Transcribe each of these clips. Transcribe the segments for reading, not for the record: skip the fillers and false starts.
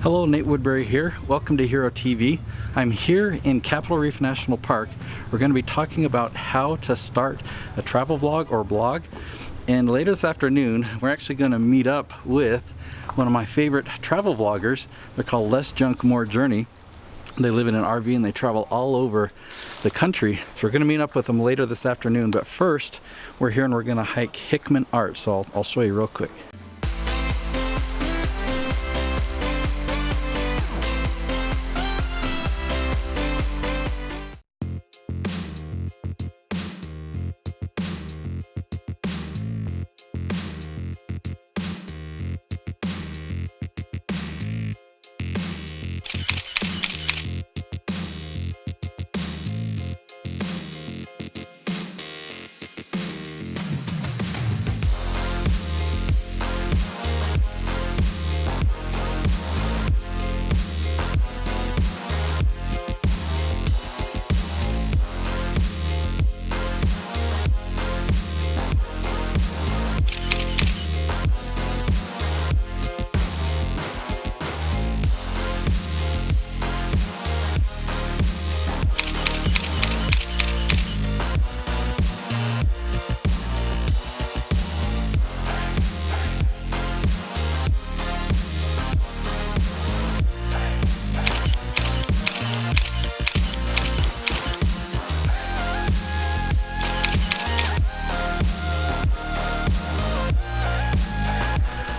Hello, Nate Woodbury here. Welcome to Hero TV. I'm here in Capitol Reef National Park. We're going to be talking about how to start a travel vlog or blog. And later this afternoon, we're actually going to meet up with one of my favorite travel vloggers. They're called Less Junk, More Journey. They live in an RV and they travel all over the country. So we're going to meet up with them later this afternoon. But first, we're here and we're going to hike Hickman Arch. So I'll show you real quick.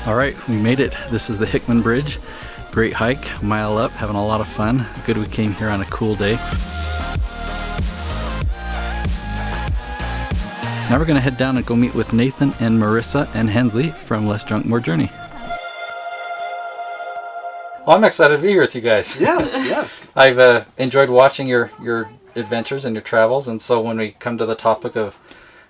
All right, we made it. This is the Hickman Bridge. Great hike, a mile up, having a lot of fun. Good we came here on a cool day. Now we're gonna head down and go meet with Nathan and Marissa and Hensley from Less Junk, More Journey. Well, I'm excited to be here with you guys. Yeah. I've enjoyed watching your adventures and your travels, and so when we come to the topic of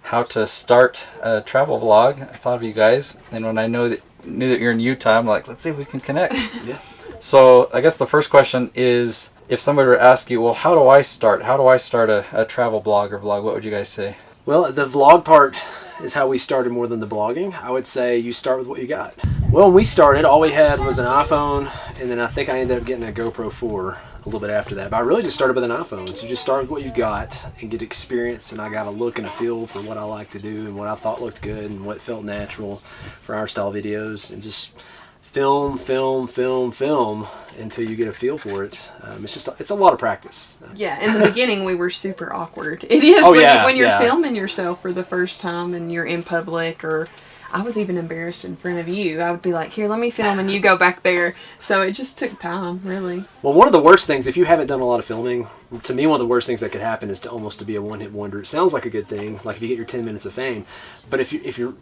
how to start a travel vlog, I thought of you guys, and when I knew that you're in Utah, I'm like, let's see if we can connect. Yeah. So I guess the first question is, if somebody were to ask you, well, how do I start a travel blog or vlog, what would you guys say? Well, the vlog part is how we started more than the blogging. I would say you start with what you got. Well, when we started, all we had was an iPhone, and then I think I ended up getting a GoPro 4 a little bit after that. But I really just started with an iPhone. So you just start with what you've got and get experience, and I got a look and a feel for what I like to do and what I thought looked good and what felt natural for our style videos, and just film until you get a feel for it. It's a lot of practice. Yeah, in the beginning we were super awkward. It is when you're filming yourself for the first time and you're in public, or I was even embarrassed in front of you. I would be like, here, let me film, and you go back there. So it just took time, really. Well, one of the worst things, if you haven't done a lot of filming, to me, one of the worst things that could happen is to be a one-hit wonder. It sounds like a good thing, like if you get your 10 minutes of fame. But if you're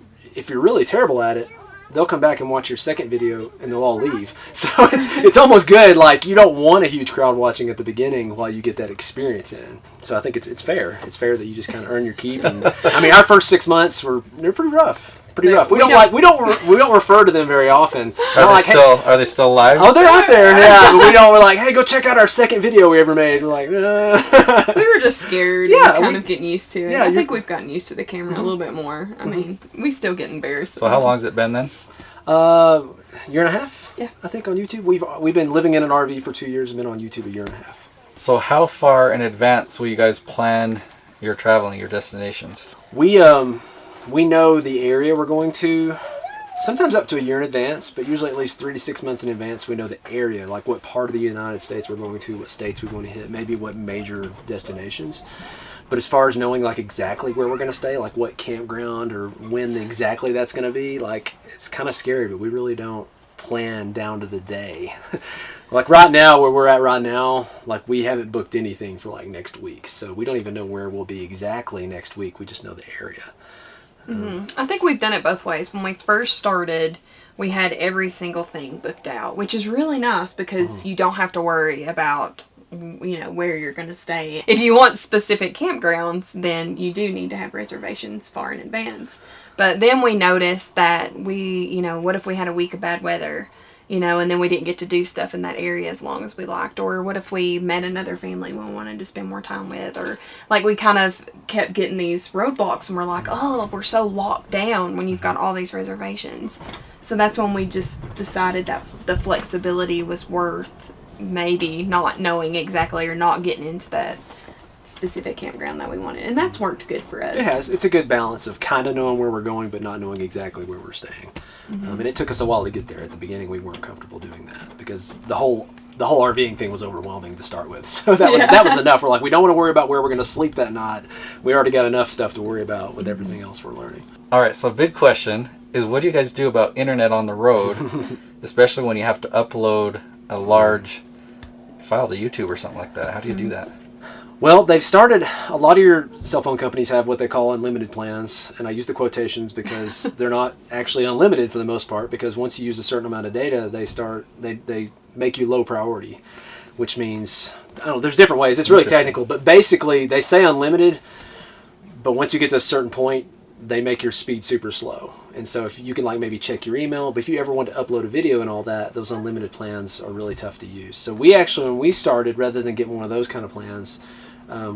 really terrible at it, they'll come back and watch your second video and they'll all leave. So it's almost good. Like, you don't want a huge crowd watching at the beginning while you get that experience in. So I think it's fair. It's fair that you just kind of earn your keep. And I mean, our first 6 months they're pretty rough. We don't refer to them very often. Are they still live? Oh, they're out there. Yeah, but we're like, hey, go check out our second video we ever made. We're like, we were just scared. Yeah, and kind of getting used to it. Yeah, I think we've gotten used to the camera a little bit more. I mean, we still get embarrassed. So how long has it been then? Year and a half. Yeah, I think on YouTube. We've been living in an RV for 2 years and been on YouTube a year and a half. So how far in advance will you guys plan your traveling, your destinations? We know the area we're going to, sometimes up to a year in advance, but usually at least 3 to 6 months in advance. We know the area, like what part of the United States we're going to, what states we're going to hit, maybe what major destinations. But as far as knowing like exactly where we're going to stay, like what campground or when exactly that's going to be, like it's kind of scary, but we really don't plan down to the day. Like right now, where we're at right now, like we haven't booked anything for like next week. So we don't even know where we'll be exactly next week. We just know the area. I think we've done it both ways. When we first started, we had every single thing booked out, which is really nice because you don't have to worry about, where you're going to stay. If you want specific campgrounds, then you do need to have reservations far in advance. But then we noticed that what if we had a week of bad weather and then we didn't get to do stuff in that area as long as we liked. Or what if we met another family we wanted to spend more time with? Or like we kind of kept getting these roadblocks and we're like, oh, we're so locked down when you've got all these reservations. So that's when we just decided that the flexibility was worth maybe not knowing exactly or not getting into that specific campground that we wanted. And that's worked good for us. It has. It's a good balance of kind of knowing where we're going but not knowing exactly where we're staying. And it took us a while to get there. At the beginning we weren't comfortable doing that because the whole RVing thing was overwhelming to start with. So that was enough. We're like, we don't want to worry about where we're going to sleep that night. We already got enough stuff to worry about with everything else we're learning. All right, so big question is, what do you guys do about internet on the road, especially when you have to upload a large file to YouTube or something like that? How do you do that? Well, they've started, a lot of your cell phone companies have what they call unlimited plans, and I use the quotations because they're not actually unlimited for the most part, because once you use a certain amount of data, they make you low priority, which means, I don't know, there's different ways. It's really technical, but basically they say unlimited, but once you get to a certain point, they make your speed super slow. And so if you can like maybe check your email, but if you ever want to upload a video and all that, those unlimited plans are really tough to use. So we actually, when we started, rather than getting one of those kind of plans,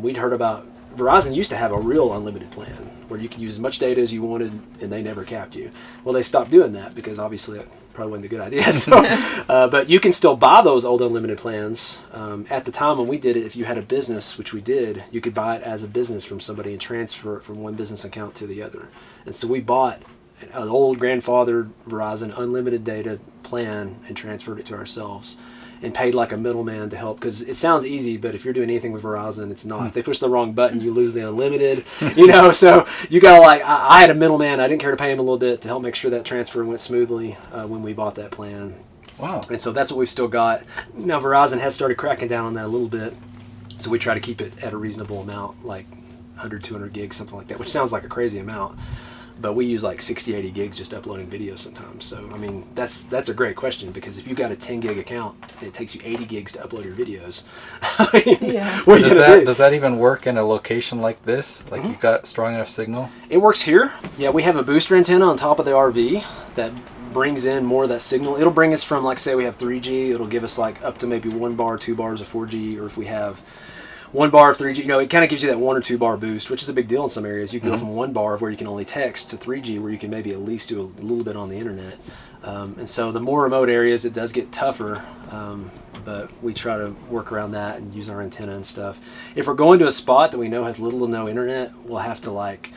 we'd heard about, Verizon used to have a real unlimited plan where you could use as much data as you wanted and they never capped you. Well, they stopped doing that because obviously that probably wasn't a good idea. So, but you can still buy those old unlimited plans. At the time when we did it, if you had a business, which we did, you could buy it as a business from somebody and transfer it from one business account to the other. And so we bought an old grandfathered Verizon unlimited data plan and transferred it to ourselves and paid like a middleman to help, because it sounds easy, but if you're doing anything with Verizon, it's not. If they push the wrong button, you lose the unlimited, so you gotta like, I had a middleman, I didn't care to pay him a little bit to help make sure that transfer went smoothly when we bought that plan. Wow. And so that's what we've still got. Now Verizon has started cracking down on that a little bit, so we try to keep it at a reasonable amount, like 100, 200 gigs, something like that, which sounds like a crazy amount. But we use like 60, 80 gigs just uploading videos sometimes. So, I mean, that's a great question, because if you've got a 10 gig account and it takes you 80 gigs to upload your videos, I mean, what are you going to do? Does that even work in a location like this? Like you've got strong enough signal? It works here. Yeah, we have a booster antenna on top of the RV that brings in more of that signal. It'll bring us from, like, say we have 3G, it'll give us like up to maybe 1 bar, 2 bars of 4G, or if we have 1 bar of 3G, it kind of gives you that 1 or 2 bar boost, which is a big deal in some areas. You can go from 1 bar of where you can only text to 3G where you can maybe at least do a little bit on the internet. And so the more remote areas, it does get tougher, but we try to work around that and use our antenna and stuff. If we're going to a spot that we know has little to no internet, we'll have to like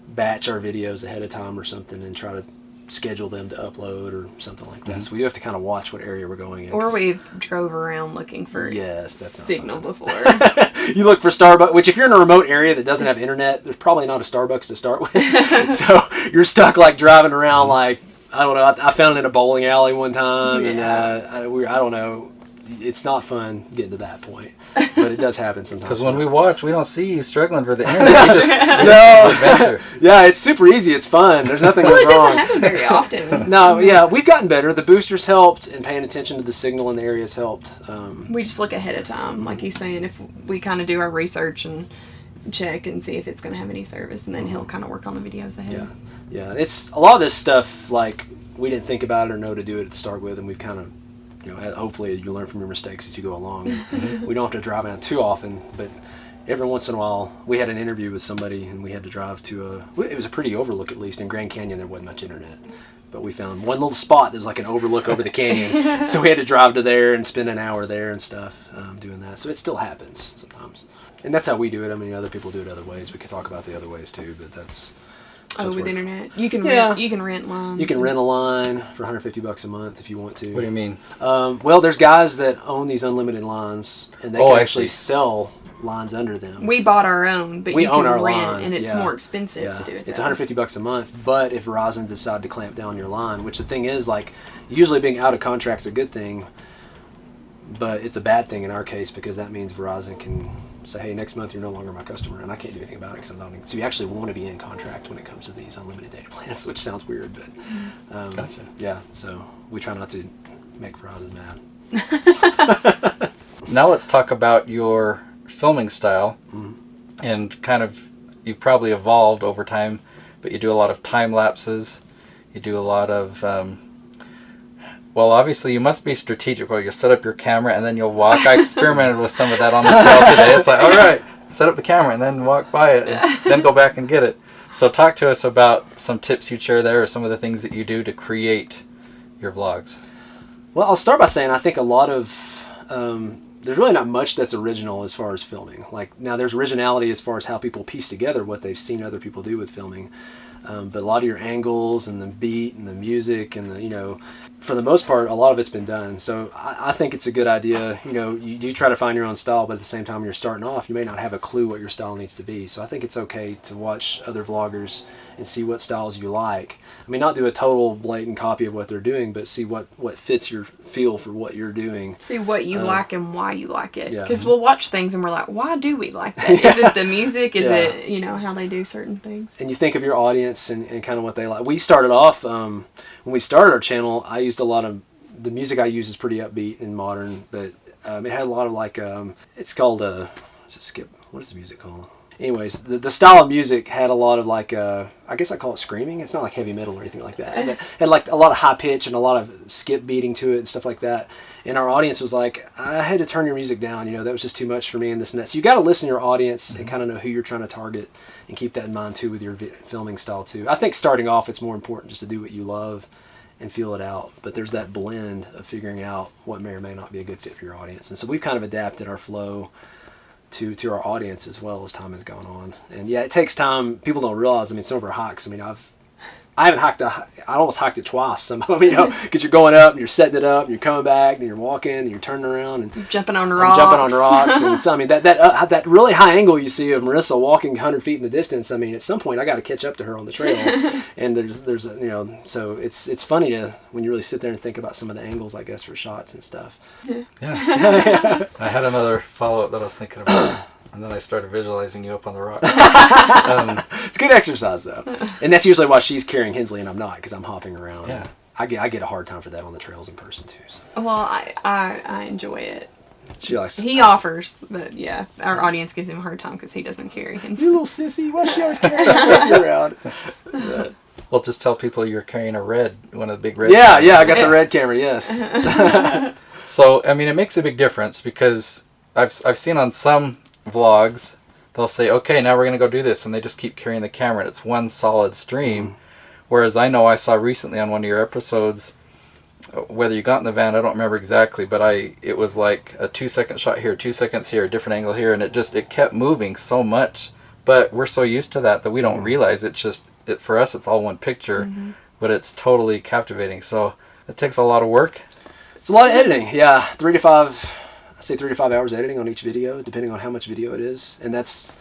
batch our videos ahead of time or something and try to schedule them to upload or something like that. So we have to kind of watch what area we're going in. Or we've drove around looking for signal before. You look for Starbucks, which if you're in a remote area that doesn't have internet, there's probably not a Starbucks to start with. So you're stuck like driving around like, I don't know, I found it in a bowling alley one time and I don't know. It's not fun getting to that point, but it does happen sometimes. Because when we watch, we don't see you struggling for the internet. Adventure. Yeah, it's super easy. It's fun. There's nothing well, goes wrong. It doesn't happen very often. No, yeah, we've gotten better. The boosters helped, and paying attention to the signal in the areas helped. We just look ahead of time, like he's saying. If we kind of do our research and check and see if it's going to have any service, and then he'll kind of work on the videos ahead. Yeah. It's a lot of this stuff. Like we didn't think about it or know to do it to start with, and we've kind of. Hopefully you learn from your mistakes as you go along. We don't have to drive around too often, but every once in a while, we had an interview with somebody and we had to drive to it was a pretty overlook, at least. In Grand Canyon, there wasn't much internet, but we found one little spot that was like an overlook over the canyon. So we had to drive to there and spend an hour there and stuff doing that. So it still happens sometimes. And that's how we do it. I mean, other people do it other ways. We could talk about the other ways too, but that's... with internet, you can rent lines. You can rent a line for $150 a month if you want to. What do you mean? Well, there's guys that own these unlimited lines, and they can actually sell lines under them. We bought our own, but we you own can our rent, line, and it's more expensive to do it. It's $150 a month, but if Verizon decide to clamp down your line, which the thing is, like, usually being out of contract's a good thing, but it's a bad thing in our case because that means Verizon can say, hey, next month you're no longer my customer, and I can't do anything about it because I'm not. So you actually want to be in contract when it comes to these unlimited data plans, which sounds weird, but Gotcha. Yeah. So we try not to make Verizon mad. Now let's talk about your filming style, and kind of you've probably evolved over time, but you do a lot of time lapses. You do a lot of Well, obviously you must be strategic where you set up your camera and then you'll walk. I experimented with some of that on the trail today. It's like, all right, set up the camera and then walk by it and then go back and get it. So talk to us about some tips you'd share there or some of the things that you do to create your vlogs. Well, I'll start by saying I think a lot of there's really not much that's original as far as filming. Like now there's originality as far as how people piece together what they've seen other people do with filming. But a lot of your angles and the beat and the music and the, for the most part, a lot of it's been done. So I think it's a good idea. You try to find your own style, but at the same time, when you're starting off, you may not have a clue what your style needs to be. So I think it's okay to watch other vloggers and see what styles you like. I mean, not do a total blatant copy of what they're doing, but see what fits your feel for what you're doing. See what you like and why you like it. Yeah. Because we'll watch things and we're like, why do we like that? Is it the music? Is it, how they do certain things? And you think of your audience and kind of what they like. We started off, when we started our channel, I used a lot of, the music I use is pretty upbeat and modern, but it had a lot of it's called, what is the music called? Anyways, the style of music had a lot of I guess I call it screaming. It's not like heavy metal or anything like that. It had like a lot of high pitch and a lot of skip beating to it and stuff like that. And our audience was like, I had to turn your music down. That was just too much for me and this and that. So you got to listen to your audience and kind of know who you're trying to target and keep that in mind too with your filming style too. I think starting off, it's more important just to do what you love and feel it out. But there's that blend of figuring out what may or may not be a good fit for your audience. And so we've kind of adapted our flow to our audience as well as time has gone on. And yeah, it takes time. People don't realize, some of our hikes, I haven't hiked I almost hiked it twice, some of them, because you're going up and you're setting it up and you're coming back, then you're walking and you're turning around and jumping on rocks. And so, that really high angle you see of Marissa walking 100 feet in the distance, at some point I got to catch up to her on the trail. And there's so it's funny when you really sit there and think about some of the angles, I guess, for shots and stuff. Yeah. I had another follow-up that I was thinking about. And then I started visualizing you up on the rock. It's good exercise, though. And that's usually why she's carrying Hensley and I'm not, because I'm hopping around. Yeah. I get a hard time for that on the trails in person, too. So. Well, I enjoy it. He offers, but yeah, our audience gives him a hard time because he doesn't carry Hensley. You little sissy. Why is she always carrying that baby around? But, well, just tell people you're carrying one of the big red cameras. I got the red camera, yes. So, it makes a big difference because I've seen on some vlogs, they'll say, okay, now we're going to go do this, and they just keep carrying the camera, and it's one solid stream. Whereas I know I saw recently on one of your episodes, whether you got in the van, I don't remember exactly, but it was like a 2-second shot here, 2 seconds here, a different angle here, and it kept moving so much. But we're so used to that we don't realize for us it's all one picture, but it's totally captivating. So it takes a lot of work. It's a lot of editing, yeah. 3 to 5 hours editing on each video, depending on how much video it is, and that's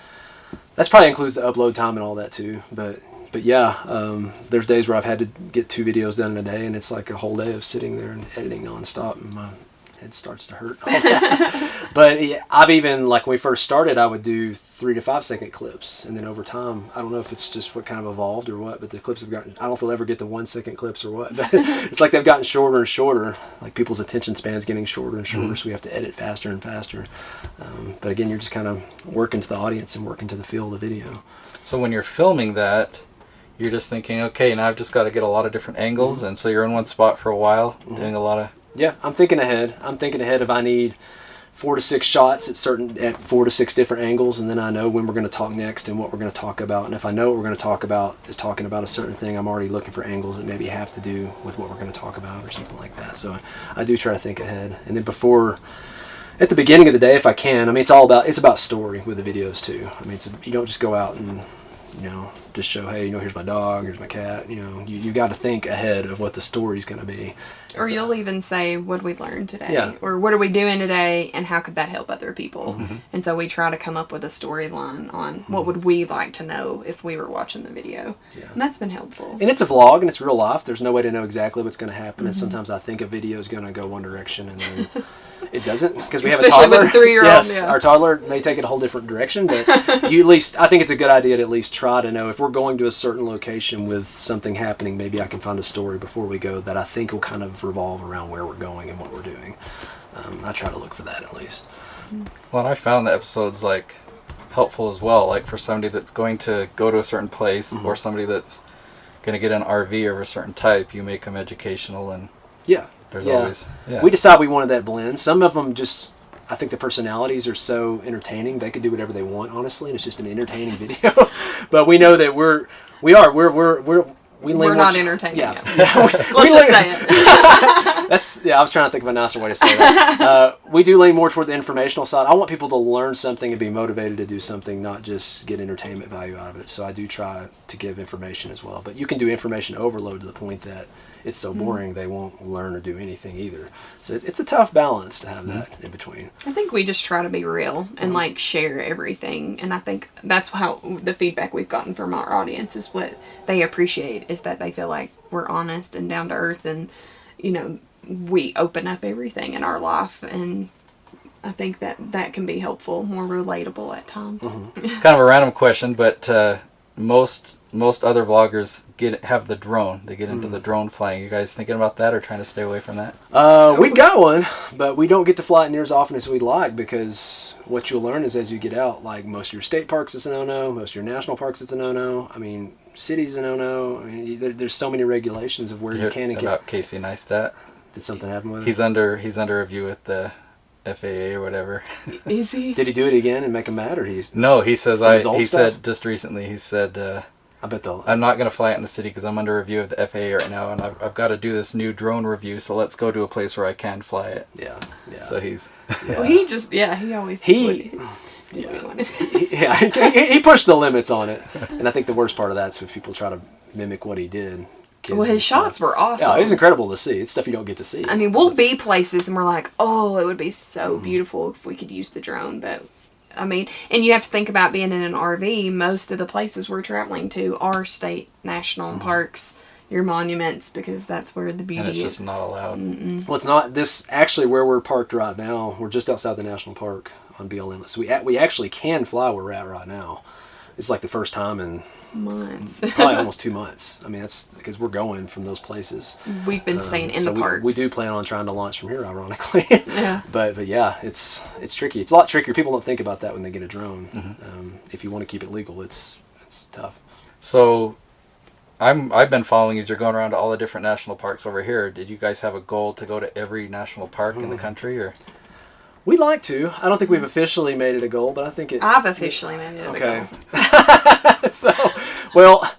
probably includes the upload time and all that too. But yeah, there's days where I've had to get 2 videos done in a day, and it's like a whole day of sitting there and editing nonstop, and my head starts to hurt. But yeah, I've even, when we first started, I would do 3 to 5 second clips, and then over time, I don't know if it's just what kind of evolved or what, but the clips have gotten, I don't know if they'll ever get to 1 second clips or what, but it's like they've gotten shorter and shorter, like people's attention span's getting shorter and shorter, so we have to edit faster and faster. But again, you're just kind of working to the audience and working to the feel of the video. So when you're filming that, you're just thinking, okay, now I've just got to get a lot of different angles, and so you're in one spot for a while, doing a lot of... Yeah, I'm thinking ahead. If I need 4 to 6 shots at 4 to 6 different angles, and then I know when we're going to talk next and what we're going to talk about. And if I know what we're going to talk about is talking about a certain thing, I'm already looking for angles that maybe have to do with what we're going to talk about or something like that. So I do try to think ahead. And then at the beginning of the day, if I can, it's about story with the videos too. You don't just go out and just show, hey, here's my dog, here's my cat. You got to think ahead of what the story's going to be. Or so, you'll even say, what did we learn today? Yeah. Or what are we doing today, and how could that help other people? And so we try to come up with a storyline on what would we like to know if we were watching the video. Yeah. And that's been helpful. And it's a vlog, and it's real life. There's no way to know exactly what's going to happen. And sometimes I think a video is going to go one direction, and then it doesn't, because we have a toddler. Especially with a 3-year-old. Yes, our toddler may take it a whole different direction, but I think it's a good idea to at least try to know if we're going to a certain location with something happening, maybe I can find a story before we go that I think will kind of revolve around where we're going and what we're doing. I try to look for that at least. Well, and I found the episodes helpful as well, for somebody that's going to go to a certain place or somebody that's going to get an RV of a certain type, you make them educational and There's Yeah. always, yeah. We decided we wanted that blend. Some of them just, I think the personalities are so entertaining. They could do whatever they want, honestly, and it's just an entertaining video. But we know that we're We're not entertaining. Yeah. Let's just say it. I was trying to think of a nicer way to say that. We do lean more toward the informational side. I want people to learn something and be motivated to do something, not just get entertainment value out of it. So I do try to give information as well. But you can do information overload to the point that it's so boring they won't learn or do anything either. So it's a tough balance to have that in between. I think we just try to be real and like share everything, and I think that's how the feedback we've gotten from our audience is what they appreciate, is that they feel like we're honest and down to earth, and we open up everything in our life, and I think that can be helpful, more relatable at times. Kind of a random question, but most other vloggers have the drone. They get into the drone flying. You guys thinking about that or trying to stay away from that? We've got one, but we don't get to fly it near as often as we'd like, because what you'll learn is as you get out, like most of your state parks it's a no-no, most of your national parks it's a no-no. I mean, cities a no-no. I mean, there's so many regulations of where you can and can't. About Casey Neistat? Did something happen with him? He's under review with the FAA or whatever. Is he? Did he do it again and make him mad, or he's? No, he says he said just recently. He said, I bet they'll. I'm not going to fly it in the city because I'm under review of the FAA right now, and I've got to do this new drone review. So let's go to a place where I can fly it. Yeah. So he's. Yeah. Well, he always. He pushed the limits on it, and I think the worst part of that's when people try to mimic what he did. Well, his shots were awesome. Yeah, it was incredible to see. It's stuff you don't get to see. I mean, we'll be places and we're like, oh, it would be so beautiful if we could use the drone, but I mean, and you have to think about being in an RV. Most of the places we're traveling to are state national parks, your monuments, because that's where the beauty And it's is. just not allowed. Well, it's not this actually where we're parked right now. We're just outside the national park on BLM. So we actually can fly where we're at right now. It's like the first time in months, probably almost 2 months. I mean, that's because we're going from those places. We've been staying in the parks. We do plan on trying to launch from here, ironically. Yeah. But yeah, it's tricky. It's a lot trickier. People don't think about that when they get a drone. If you want to keep it legal, it's tough. So, I've been following you. You're going around to all the different national parks over here. Did you guys have a goal to go to every national park in the country, or? We'd like to. I don't think we've officially made it a goal, but I think I've officially made it a goal. So, well,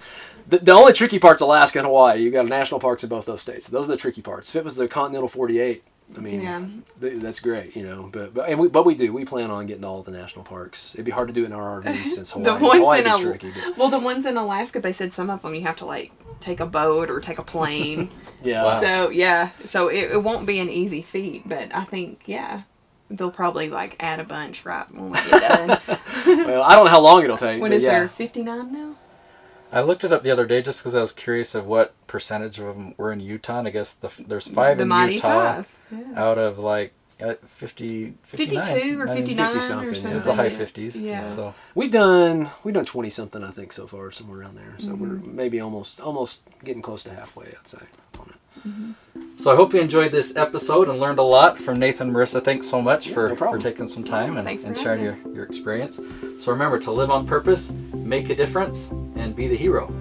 the only tricky part's Alaska and Hawaii. You got national parks in both those states. Those are the tricky parts. If it was the continental 48, I mean, that's great, But we do. We plan on getting to all the national parks. It'd be hard to do it in our RV since Hawaii. Hawaii'd be tricky. Well, the ones in Alaska, they said some of them you have to like take a boat or take a plane. Yeah. Wow. So it won't be an easy feat, but I think they'll probably like add a bunch right when we get done. Well, I don't know how long it'll take. What is there, 59 now? I looked it up the other day just because I was curious of what percentage of them were in Utah. And I guess there's 5 in Utah out of like 50, 59. 52 or 59 50 or something. something. It was the high 50s. Yeah. So We've done 20 something, I think, so far, somewhere around there. So we're maybe almost getting close to halfway, I'd say, on it. So I hope you enjoyed this episode and learned a lot from Nathan and Marissa. Thanks so much for taking some time and sharing your experience. So remember to live on purpose, make a difference, and be the hero.